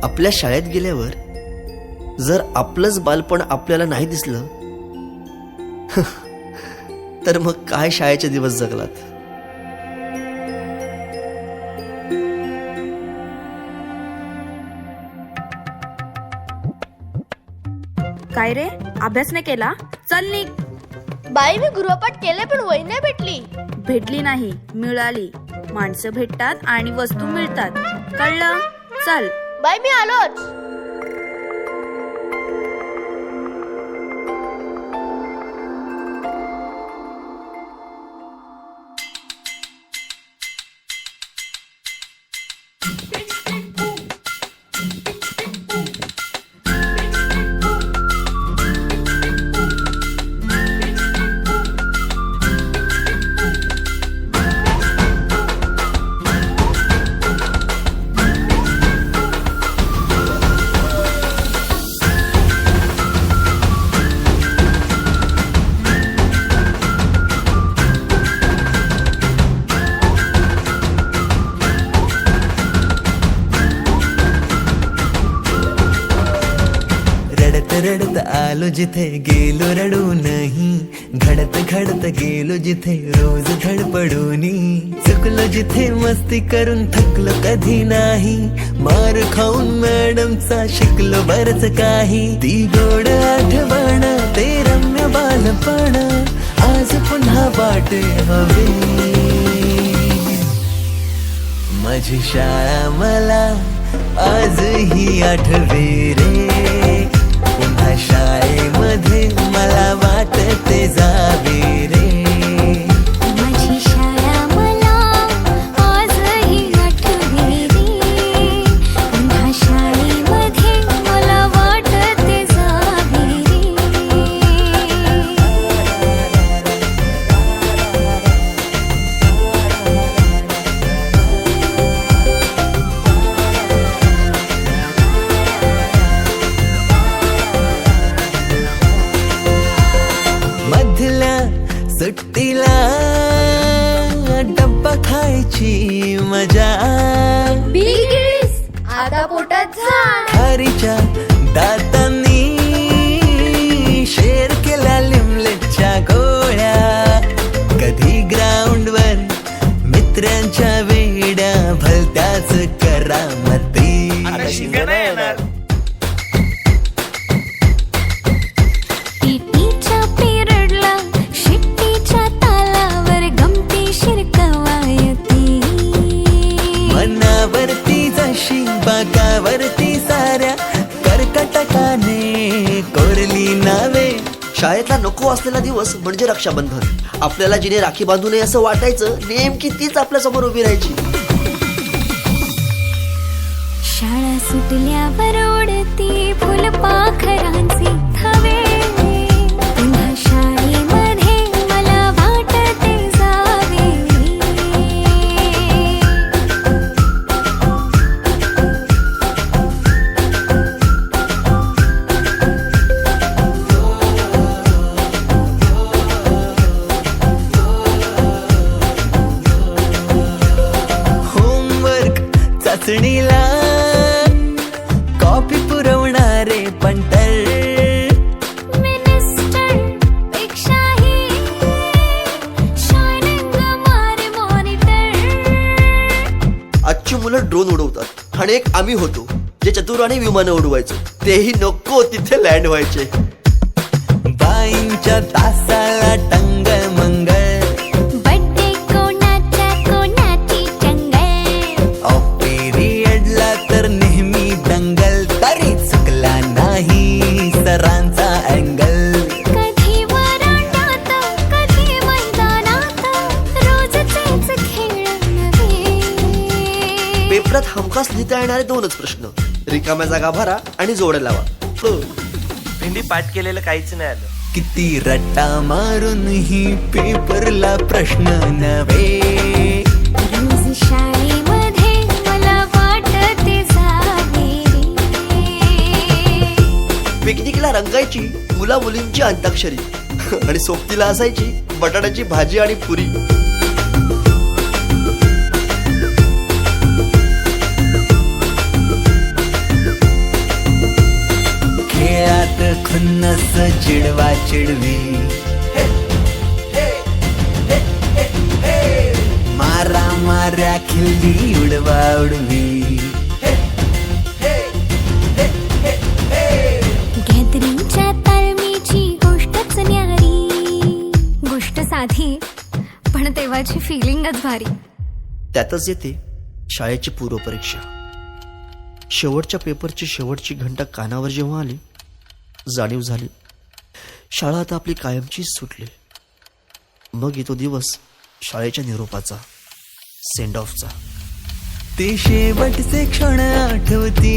आपल्या शाळेत गेल्यावर जर आपलंच बालपण आपल्याला नाही दिसलं तर मग काय शाळेचे दिवस जगलात. काय रे, अभ्यास नाही केला? चल निघ. बाई मी गृहपाठ केले पण वही नाही भेटली. भेटली नाही, मिळाली. माणसं भेटतात आणि वस्तू मिळतात, कळलं? चल. बाई मी आलोच. रडत आलो जिथे गेलो रडू नाही, घडत घडत गेलो जिथे रोज धडपडूनी, चुकलो जिथे मस्ती करून थकलो कधी नाही, मार खाऊन मॅडमचा शिकलो बरच काही. ती गोड आठवण ते रम्य बालपण आज पुन्हा वाटे हवे. माझी शाळा मला आजही आठवे रे, पुन्हा शाळेमध्ये मला वाटते जावे रे. माझी शाळा मला आजही आठवे रे, पुन्हा शाळेमध्ये मला वाटते जावे रे. मधल्या सुट्टीला डब्बा खायची मजा, बिलगिरीस आता पोटात झाड. खारीच्या दातांनी शेर केला लिमलेटच्या गोळ्या, कधी ग्राउंडवर मित्रांच्या वेड्या भलत्याच करामती. पीटीच्या पिरियडला शिट्टीच्या तालावर गमती शिरकवायती. मनावरती जशी बागावरती साऱ्या कर्कटकाने कोरली नावे. शाळेतला नको असलेला दिवस म्हणजे रक्षाबंधन. आपल्याला जिने राखी बांधू नये असं वाटायचं, नेमकी तीच आपल्या समोर उभी राहायची. शाळा सुटल्यावर उडती फुलपाखरांचे थवे, पुन्हा शाळेमध्ये मला वाटते जावे रे. होमवर्क चाचणीला कॉपी पुरवणारे पंटर, मिनिस्टर पेक्षाही शायनिंग मारे मॉनिटर. आजची मुलं ड्रोन उडवतात आणि एक आम्ही होतो जे चतुराने विमानं उडवायचो, तेही नको तिथे लँड व्हायचे. बाईंच्या तासाला टंगळ मंगळ, बड्डे कोणाच्या कोणाची चंगळ. ऑफ पिरियडला तर नेहमी दंगल, तरी चुकला नाही सरांचा अँगल. कधी वरांड्यात कधी मैदानात रोज तेच खेळ नव्हे. पेपरात हमखास लिहिता येणारे दोनच प्रश्न, रिकाम्या जागा भरा आणि जोड्या लावा. भेंडी पाठ केलेलं काहीच नाही आलं. किती रट्टा मारूनही पेपरला प्रश्न नव्हे. रोज शाळेमध्ये मला वाटते जावे रे. पिकनिकला रंगायची मुला मुलींची अंताक्षरी आणि सोबतीला असायची बटाट्याची भाजी आणि पुरी. खुन्नस चिडवा चिडवी मारा माऱ्या खिल्ली उडवा उडवी गॅदरिंगच्या ताळमेची गोष्टच न्यारी. गोष्ट साधी पण तेव्हाची फिलिंगच भारी. त्यातच येते शाळेची पूर्वपरीक्षा. शेवटच्या पेपरची शेवटची घंटा कानावर जेव्हा आली, जाणीव झाली शाळा आता आपली कायमचीच सुटली. मग येतो दिवस शाळेच्या निरोपाचा, सेंड ऑफचा. ते शेवटचे क्षण आठवती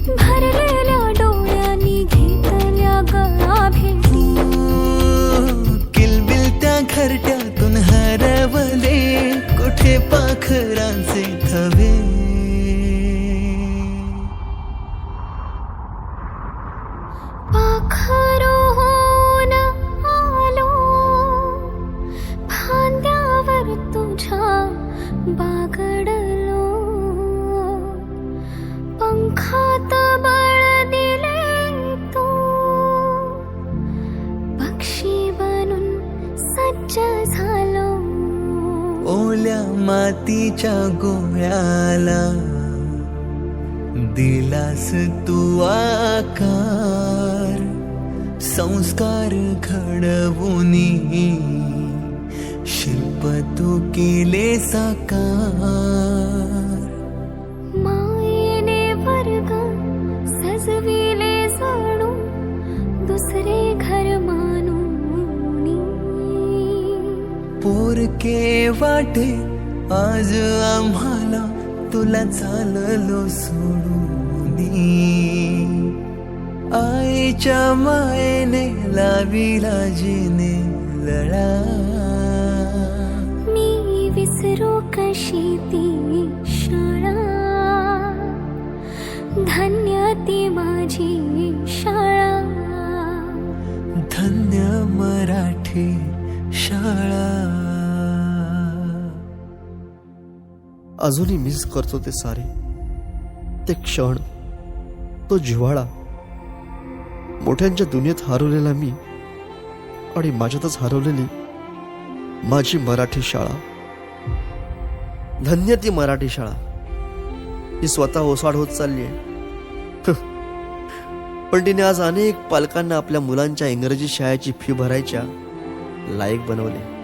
भरलेल्या डोळ्यांनी घेतल्या गळा भेटी. किलबिल त्या घरट्यातून हरवले कुठे पाखरांचे थवे. पाखरून आलो फांद्यावर तुझ्या बागडलो. पंखात बळ दिले तू पक्षी बनून सज्ज झालो. ओल्या मातीच्या गोळ्याला दिलास तू आकार. संस्कार घडवुनी शिल्प तू केले साकार. मायेने वर्ग सजविले जणू दुसरे घर मानूनी. पोरके वाटे आज आम्हाला तुला चाललो सोडूनी. आईच्या मायेने लाविला जिने लळा. मी विसरू कशी ती शाळा. धन्य ती माझी शाळा. धन्य मराठी शाळा. अजूनही मिस करतो ते सारे, ते क्षण, तो जिव्हाळा. मोठ्यांच्या दुनियेत हरवलेला मी आणि माझ्यातच हरवलेली माझी मराठी शाळा. धन्य ती मराठी शाळा. ही स्वतः ओसाड होत चालली आहे. पण तिने आज अनेक पालकांना आपल्या मुलांच्या इंग्रजी शाळेची फी भरायच्या लायक बनवले.